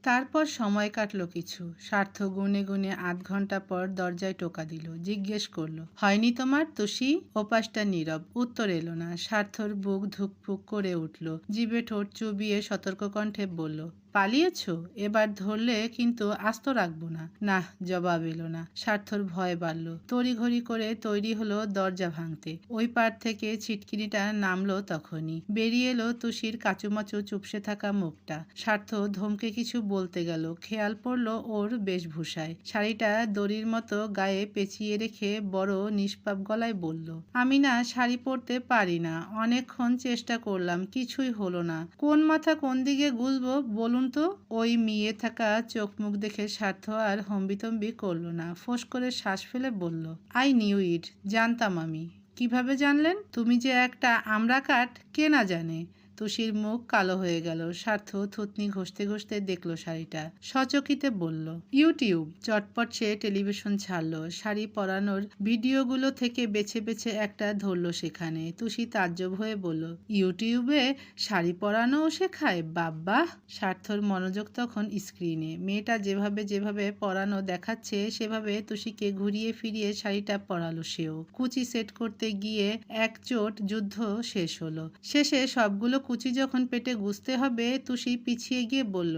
তারপর সময় কাটল কিছু। স্বার্থ গুনে গুনে আধ ঘন্টা পর দরজায় টোকা দিল। জিজ্ঞেস করলো, হয়নি তোমার তুষি? ওপাশটা নীরব, উত্তর এলো না। স্বার্থর বুক ধুকপুক করে উঠল। জিভে ঠোঁট চুবিয়ে সতর্ক কণ্ঠে বলল, পালিয়েছ? এবার ধরলে কিন্তু আস্ত রাখবো না। না, জবাব এলো না। স্বার্থর ভয় বাড়ল। তড়িঘড়ি করে তৈরি হলো দরজা ভাঙতে। ওই পার থেকে ছিটকিনিটা নামলো তখনই। বেরিয়ে এলো তুষির কাচুমাচু চুপসে থাকা মুখটা। স্বার্থ ধমকে কিছু বলতে গেল। খেয়াল পড়লো ওর বেশভূষায়। শাড়িটা দড়ির মতো গায়ে পেঁচিয়ে রেখে বড় নিষ্পাপ গলায় বলল, আমি না শাড়ি পরতে পারি না। অনেকক্ষণ চেষ্টা করলাম, কিছুই হলো না। কোন মাথা কোন দিকে গুজবো বলুন তো? ওই মিয়ে থাকা চোখ মুখ দেখে স্বার্থ আর হম্বিতম্বি করলো না। ফোঁস করে শ্বাস ফেলে বলল, আই নিউ ইট। জানতাম আমি। কিভাবে জানলেন? তুমি যে একটা আমড়া কাঠ, কে না জানে? তুষির মুখ কালো হয়ে গেল। স্বার্থ থুতনি ঘষতে ঘষতে দেখলো শাড়িটা। সচকিতে বলল, ইউটিউব। চটপট সে টেলিভিশন ছাড়লো। শাড়ি পরানোর ভিডিওগুলো থেকে বেছে বেছে একটা ধরলো সেখানে। তুষি তাজ্জব হয়ে বলল, ইউটিউবে শাড়ি পরানোও শেখায়? বাব্বাহ! স্বার্থর মনোযোগ তখন স্ক্রিনে। মেয়েটা যেভাবে যেভাবে পরানো দেখাচ্ছে সেভাবে তুষিকে ঘুরিয়ে ফিরিয়ে শাড়িটা পরালো সেও। কুচি সেট করতে গিয়ে এক চোট যুদ্ধ শেষ হলো। শেষে সবগুলো কুচি যখন পেটে গুজতে হবে, তুষি পিছিয়ে গিয়ে বলল,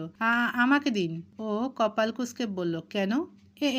আমাকে দিন। ও কপাল কুঁচকে বলল, কেন?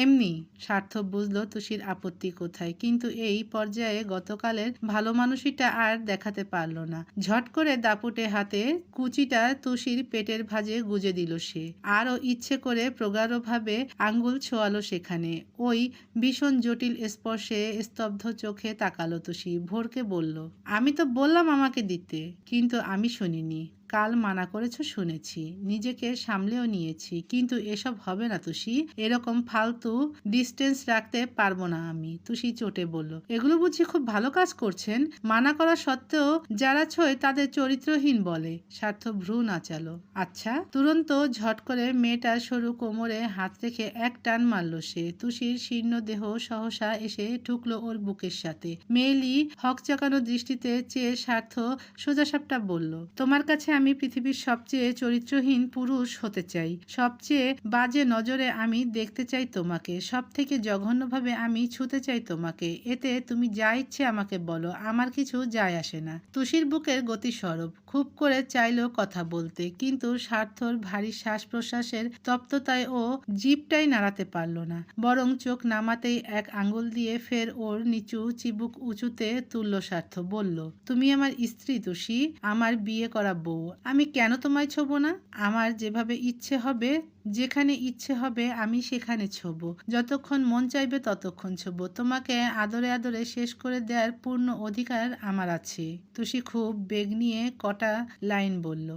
এমনি। স্বার্থ বুঝলো তুষির আপত্তি কোথায়, কিন্তু এই পর্যায়ে গতকালের ভালো মানুষিটা আর দেখাতে পারল না। ঝট করে দাপুটে হাতে কুচিটা তুষির পেটের ভাঁজে গুজে দিল সে। আরও ইচ্ছে করে প্রগাঢ়ভাবে আঙ্গুল ছোয়ালো সেখানে। ওই ভীষণ জটিল স্পর্শে স্তব্ধ চোখে তাকালো তুষি। ভোরকে বলল, আমি তো বললাম আমাকে দিতে, কিন্তু আমি শুনিনি। কাল মানা করেছ শুনেছি, নিজেকে সামলেও নিয়েছি, কিন্তু এসব হবে না তুষি। এরকম ফালতু ডিস্টেন্স রাখতে পারবো না আমি। তুষি চটে বলল, এগুলো বুঝি খুব ভালো কাজ করছেন? মানা করা সত্ত্বেও যারা ছয় তাদের চরিত্রহীন বলে। স্বার্থ ভ্রু নাচালো। আচ্ছা। তুরন্ত ঝট করে মেয়েটার সরু কোমরে হাত রেখে এক টান মারল সে। তুষির শীর্ণ দেহ সহসা এসে ঠুকলো ওর বুকের সাথে। মেয়েলি হকচাকানো দৃষ্টিতে চেয়ে স্বার্থ সোজাসাপটা বলল, তোমার কাছে আমি পৃথিবীর সবচেয়ে চরিত্রহীন পুরুষ হতে চাই। সবচেয়ে বাজে নজরে আমি দেখতে চাই তোমাকে। সব থেকে জঘন্যভাবে আমি ছুতে চাই তোমাকে। এতে তুমি যা ইচ্ছে আমাকে বলো, আমার কিছু যায় আসে না। তুষির বুকের গতি সরব। খুব করে চাইলেও কথা বলতে, কিন্তু স্বার্থর ভারী শ্বাস প্রশ্বাসের তপ্ততায় ও জিভটাই নাড়াতে পারল না। বরং চোখ নামাতেই এক আঙ্গুল দিয়ে ফের ওর নিচু চিবুক উঁচুতে তুলল স্বার্থ। বলল, তুমি আমার স্ত্রী তুষি, আমার বিয়ে করা বউ। আমি কেন তোমায় ছোবো না? আমার যেভাবে ইচ্ছে হবে, যেখানে ইচ্ছে হবে আমি সেখানে ছোবো। যতক্ষণ মন চাইবে ততক্ষণ ছোবো। তোমাকে আদরে আদরে শেষ করে দেওয়ার পূর্ণ অধিকার আমার আছে। তুষি খুব বেগ নিয়ে কটা লাইন বলল,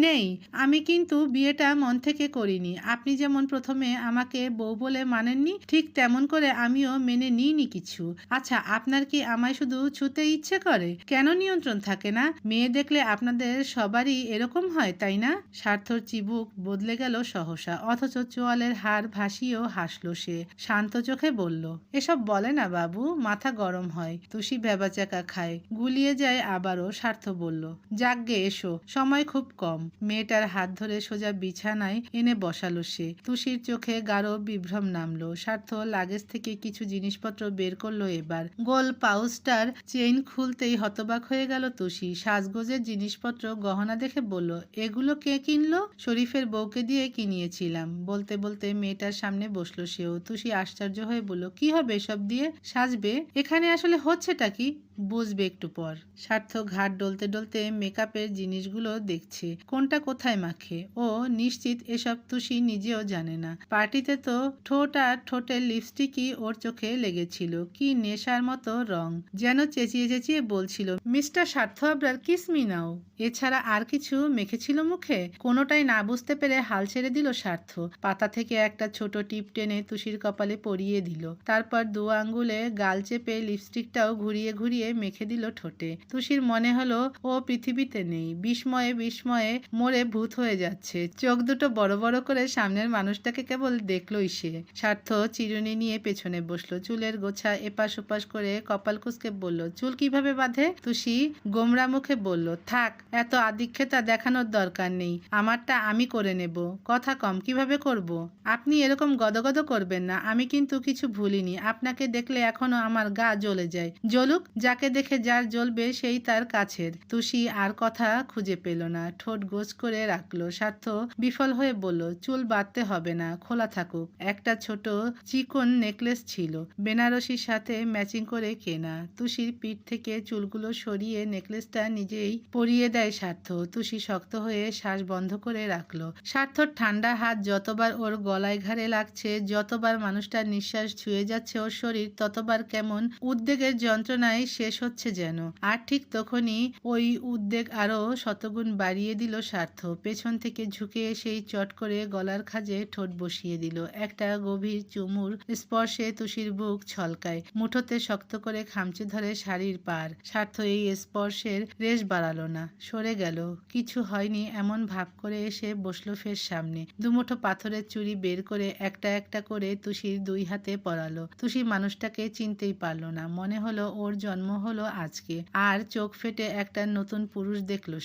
নেই, আমি কিন্তু বিয়েটা মন থেকে করিনি। আপনি যেমন প্রথমে আমাকে বউ বলে মানেননি, ঠিক তেমন করে আমিও মেনে নিইনি কিছু। আচ্ছা, আপনার কি আমায় শুধু ছুতে ইচ্ছে করে? কেন নিয়ন্ত্রণ থাকে না? মেয়ে দেখলে আপনাদের সবারই এরকম হয়, তাই না? স্বার্থর চিবুক বদলে গেল সহসা, অথচ চোয়ালের হাড় ভাসিয়েও হাসলো সে। শান্ত চোখে বলল, এসব বলে না বাবু, মাথা গরম হয়। তুষি ভ্যাবাচাকা খায়, গুলিয়ে যায় আবারও। স্বার্থ বলল, যাকগে এসো, সময় খুব কম। মেয়েটার হাত ধরে সোজা বিছানায় এনে বসালো সে। তুষির চোখে গাঢ় বিভ্রম নামলো। স্বার্থ লাগেজ থেকে কিছু জিনিসপত্র বের করলো এবার। গোল পাউচটার চেইন খুলতেই হতবাক হয়ে গেল তুষি। সাজগোজের জিনিসপত্র গহনা দেখে বলল, এগুলো কে কিনলো? শরীফের বউকে দিয়ে কিনিয়েছিলাম। বলতে বলতে মেয়েটার সামনে বসলো সেও। তুষি আশ্চর্য হয়ে বলল, কি হবে এসব দিয়ে? সাজবে? এখানে আসলে হচ্ছেটা কি? বুঝবে একটু পর। স্বার্থ ঘাট ডলতে ডলতে মেকআপের জিনিসগুলো দেখছে, কোনটা কোথায় মাখে। ও নিশ্চিত এসব তুষি নিজেও জানে না। পার্টিতে তো ঠোঁট আর ঠোঁটের লিপস্টিকই ওর চোখে লেগেছিল। কি নেশার মতো রং, যেন চেঁচিয়ে চেঁচিয়ে বলছিল, মিস্টার স্বার্থ আবরার কিস মি নাও। এছাড়া আর কিছু মেখেছিল মুখে? কোনোটাই না বুঝতে পেরে হাল ছেড়ে দিল স্বার্থ। পাতা থেকে একটা ছোট টিপ টেনে তুষির কপালে পরিয়ে দিল। তারপর দু আঙ্গুলে গাল চেপে লিপস্টিকটাও ঘুরিয়ে ঘুরিয়ে মেখে দিল ঠোঁটে। তুষির মনে হলো ও পৃথিবীতে নেই, বিস্ময়ে বিস্ময়ে মরে ভূত হয়ে যাচ্ছে। চোখ দুটো বড় বড় করে সামনের মানুষটাকে কেবল দেখলই সে। স্বার্থ চিরুনি নিয়ে পেছনে বসলো, চুলের গোছা এপাশ ওপাশ করে কপাল কুঁচকে বলল, চুল কিভাবে বাঁধে? তুষি গোমরা মুখে বলল, থাক, এত আদিক্ষেতা দেখানোর দরকার নেই, আমারটা আমি করে নেব। কথা কম, কিভাবে করব? আপনি এরকম গদগদ করবেন না, আমি কিন্তু কিছু ভুলিনি। আপনাকে দেখলে এখনো আমার গা জ্বলে যায়। জ্বলুক, যাকে দেখে যার জ্বলবে সেই তার কাছের। তুষি আর কথা খুঁজে পেল না, ঠোঁট গোছ করে রাখলো। স্বার্থ বিফল হয়ে বলল, চুল বাঁধতে হবে না, খোলা থাকুক। একটা ছোট চিকন নেকলেস ছিল, বেনারসির সাথে ম্যাচিং করে কেনা। তুষির পিঠ থেকে চুলগুলো সরিয়ে নেকলেসটা নিজেই পরিয়ে দেয় স্বার্থ। তুষি শক্ত হয়ে শ্বাস বন্ধ করে রাখলো। স্বার্থর ঠান্ডা হাত যতবার ওর গলায় ঘাড়ে লাগছে, যতবার মানুষটার নিঃশ্বাস ছুঁয়ে যাচ্ছে ওর শরীর, ততবার কেমন উদ্বেগের যন্ত্রণায় শেষ হচ্ছে যেন। আর ঠিক তখনই ওই উদ্বেগ আরো শতগুণ বাড়িয়ে দিল স্বার্থ। পেছন থেকে ঝুঁকে এসেই চট করে গলার খাজে ঠোঁট বসিয়ে দিল। একটা গভীর চুমুর স্পর্শে তুষির বুক ছলকায়, মুঠোতে শক্ত করে খামচে ধরে শাড়ির পার। স্বার্থ এই স্পর্শের রেশ বাড়ালো না, সরে গেল। কিছু হয়নি এমন ভাব করে এসে বসলো ফের সামনে। দুমুঠো পাথরের চুড়ি বের করে একটা একটা করে তুষির দুই হাতে পরালো। তুষি মানুষটাকে চিনতেই পারল না, মনে হলো ওর জন্ম হলো আজকে। আর চোখ ফেটে একটা নতুন পুরুষ দেখলো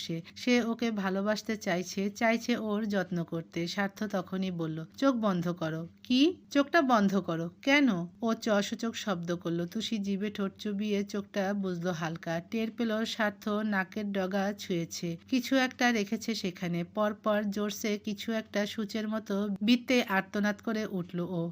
সে ওকে ভালোবাসতে চাইছে, চাইছে ওর যত্ন করতে। স্বার্থ তখনই বলল, চোখ বন্ধ করো। কি? চোখটা বন্ধ করো কেন? ও চসূচক শব্দ করলো। তুষি জিভে ঠোঁট চুবিয়ে চোখটা বুঝলো হালকা, টের পেল স্বার্থ নাকের ডগা ছুঁয়েছে, কিছু একটা রেখেছে সেখানে। পরপর জোরসে কিছু একটা সূচের মতো বৃত্তে আর্তনাদ করে উঠল ও।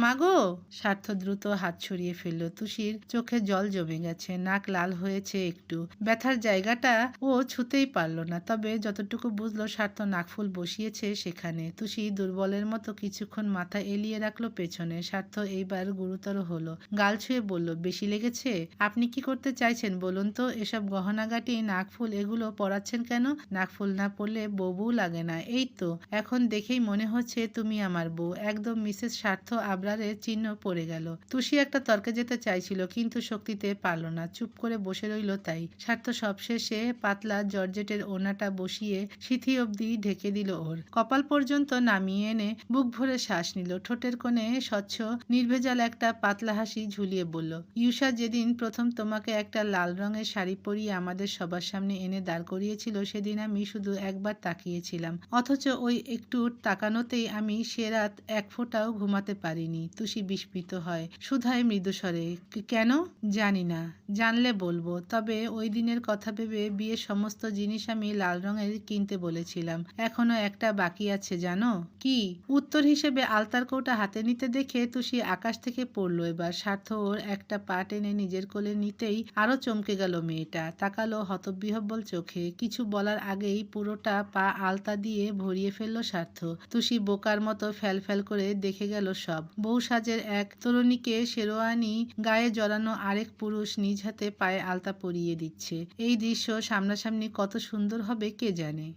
মাগো! স্বার্থ দ্রুত হাত ছড়িয়ে ফেলল। তুষির চোখে জল জমে গেছে, নাক লাল হয়েছে একটু। ব্যথার জায়গাটা ও ছুতেই পারল না, তবে যতটুকু বুঝলো স্বার্থ নাকফুল বসিয়েছে সেখানে। তুষি দুর্বলের মতো কিছুক্ষণ মাথা এলিয়ে রাখলো পেছনে। স্বার্থ এইবার গুরুতর হলো, গাল ছুঁয়ে বলল, বেশি লেগেছে? আপনি কি করতে চাইছেন বলুন তো? এসব গহনাগাটি, নাকফুল এগুলো পরাচ্ছেন কেন? নাকফুল না পরলে বউ লাগে না। এই তো এখন দেখেই মনে হচ্ছে তুমি আমার বউ। একদম মিসেস স্বার্থ আবরারের চিহ্ন পড়ে গেল। তুষি একটা তর্কে যেতে চাইছিল, কিন্তু শক্তিতে পারল না, চুপ করে বসে রইল। তাই স্বার্থ সবশেষে পাতলা জর্জেটের ওড়নাটা বসিয়ে সিথি অবধি ঢেকে দিল ওর। কপাল পর্যন্ত নামিয়ে এনে বুক ভরে শ্বাস নিল। ঠোঁটের কোণে স্বচ্ছ নির্ভেজাল একটা পাতলা হাসি ঝুলিয়ে বলল, ইউষা যেদিন প্রথম তোমাকে একটা লাল রঙের শাড়ি পরিয়ে আমাদের সবার সামনে এনে দাঁড় করিয়েছিল, সেদিন আমি শুধু একবার তাকিয়েছিলাম, অথচ ওই একটু তাকানোতেই আমি সে রাত এক ফোঁটাও ঘুমাতে পারিনি। তুষি বিস্মিত হয়, শুধায় মৃদুস্বরে, কেন? জানি না, জানলে বলবো। তবে ওই দিনের কথা ভেবে বিয়ের সমস্ত জিনিস আমি লাল রঙের কিনতে বলেছিলাম, এখনো একটা বাকি আছে জানো। কি? উত্তর হিসেবে আলতার কৌটা হাতে নিতে দেখে তুষি আকাশ থেকে পড়লো। এবার স্বার্থ ওর একটা পা টেনে নিজের কোলে নিতেই আরো চমকে গেল মেয়েটা। তাকালো হতবিহ্বল চোখে। কিছু বলার আগেই পুরোটা পা আলতা দিয়ে ভরিয়ে ফেললো স্বার্থ। তুষি বোকার মতো ফ্যাল ফ্যাল করে দেখে গেল সব। বউ সাজের এক তরুণীকে শেরওয়ানি গায়ে জড়ানো আরেক পুরুষ নিজ হাতে পায়ে আলতা পরিয়ে দিচ্ছে। এই দৃশ্য সামনাসামনি কত সুন্দর হবে কে জানে।